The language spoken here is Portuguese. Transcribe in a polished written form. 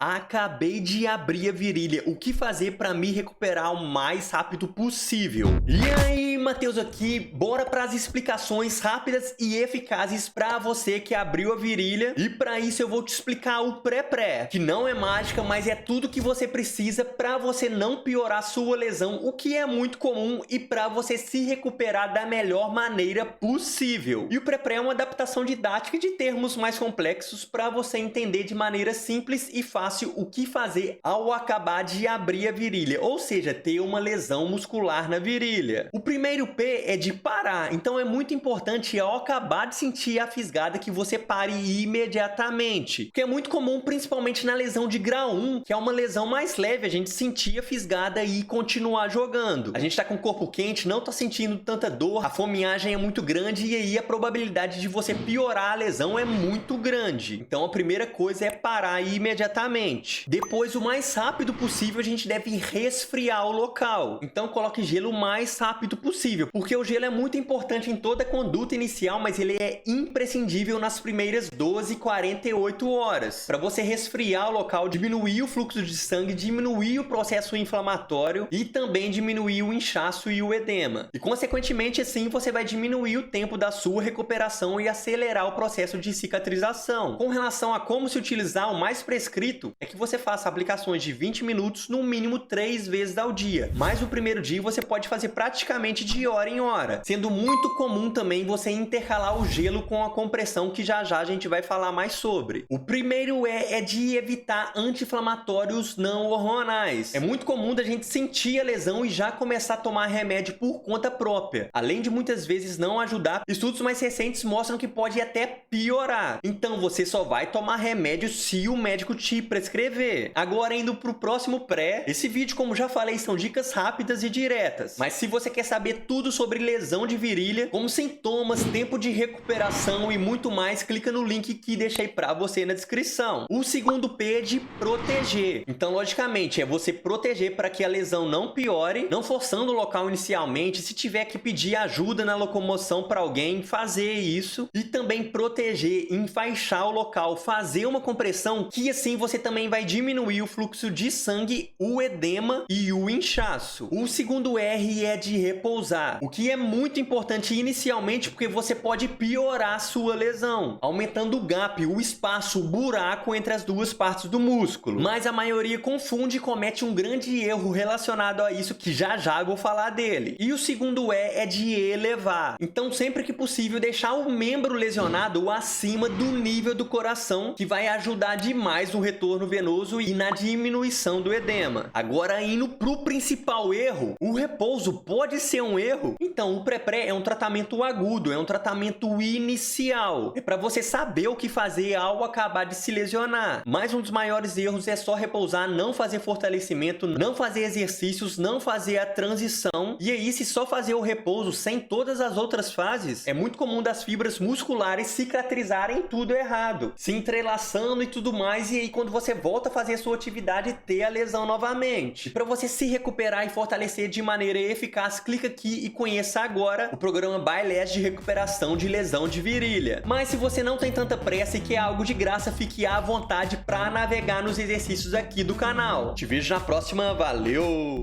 Acabei de abrir a virilha. O que fazer para me recuperar o mais rápido possível? E aí, Matheus aqui. Bora para as explicações rápidas e eficazes para você que abriu a virilha. E para isso eu vou te explicar o pré-pré, que não é mágica, mas é tudo que você precisa para você não piorar sua lesão, o que é muito comum, e para você se recuperar da melhor maneira possível. E o pré-pré é uma adaptação didática de termos mais complexos para você entender de maneira simples e fácil o que fazer ao acabar de abrir a virilha, ou seja, ter uma lesão muscular na virilha. O primeiro P é de parar, então é muito importante ao acabar de sentir a fisgada que você pare imediatamente, porque é muito comum, principalmente na lesão de grau 1, que é uma lesão mais leve, a gente sentir a fisgada e continuar jogando. A gente tá com o corpo quente, não tá sentindo tanta dor, a fominhagem é muito grande e aí a probabilidade de você piorar a lesão é muito grande. Então a primeira coisa é parar imediatamente. Depois, o mais rápido possível, a gente deve resfriar o local. Então coloque gelo o mais rápido possível, porque o gelo é muito importante em toda a conduta inicial, mas ele é imprescindível nas primeiras 12 48 horas. Para você resfriar o local, diminuir o fluxo de sangue, diminuir o processo inflamatório e também diminuir o inchaço e o edema. E consequentemente, assim, você vai diminuir o tempo da sua recuperação e acelerar o processo de cicatrização. Com relação a como se utilizar, o mais prescrito é que você faça aplicações de 20 minutos no mínimo 3 vezes ao dia. Mas no primeiro dia você pode fazer praticamente de hora em hora, sendo muito comum também você intercalar o gelo com a compressão, que já já a gente vai falar mais sobre. O primeiro é de evitar anti-inflamatórios não hormonais. É muito comum da gente sentir a lesão e já começar a tomar remédio por conta própria, além de muitas vezes não ajudar. Estudos mais recentes mostram que pode até piorar. Então você só vai tomar remédio se o médico te prescrever. Agora, indo pro próximo pré, esse vídeo, como já falei, são dicas rápidas e diretas, mas se você quer saber tudo sobre lesão de virilha, como sintomas, tempo de recuperação e muito mais, clica no link que deixei pra você na descrição. O segundo P é de proteger. Então, logicamente, é você proteger para que a lesão não piore, não forçando o local inicialmente. Se tiver que pedir ajuda na locomoção para alguém, fazer isso, e também proteger, enfaixar o local, fazer uma compressão, que assim você também vai diminuir o fluxo de sangue, o edema e o inchaço. O segundo R é de repousar, o que é muito importante inicialmente, porque você pode piorar a sua lesão, aumentando o gap, o espaço, o buraco entre as duas partes do músculo. Mas a maioria confunde e comete um grande erro relacionado a isso, que já já eu vou falar dele. E o segundo E é de elevar. Então, sempre que possível, deixar o membro lesionado acima do nível do coração, que vai ajudar demais no retorno venoso e na diminuição do edema. Agora, indo pro principal erro, o repouso pode ser um erro? Então, o pré-pré é um tratamento agudo, é um tratamento inicial. É para você saber o que fazer ao acabar de se lesionar. Mas um dos maiores erros é só repousar, não fazer fortalecimento, não fazer exercícios, não fazer a transição. E aí, se só fazer o repouso sem todas as outras fases, é muito comum das fibras musculares cicatrizarem tudo errado, se entrelaçando e tudo mais, e aí quando você volta a fazer a sua atividade, ter a lesão novamente. Para você se recuperar e fortalecer de maneira eficaz, clica aqui e conheça agora o programa BioLast de recuperação de lesão de virilha. Mas se você não tem tanta pressa e quer algo de graça, fique à vontade para navegar nos exercícios aqui do canal. Te vejo na próxima, valeu!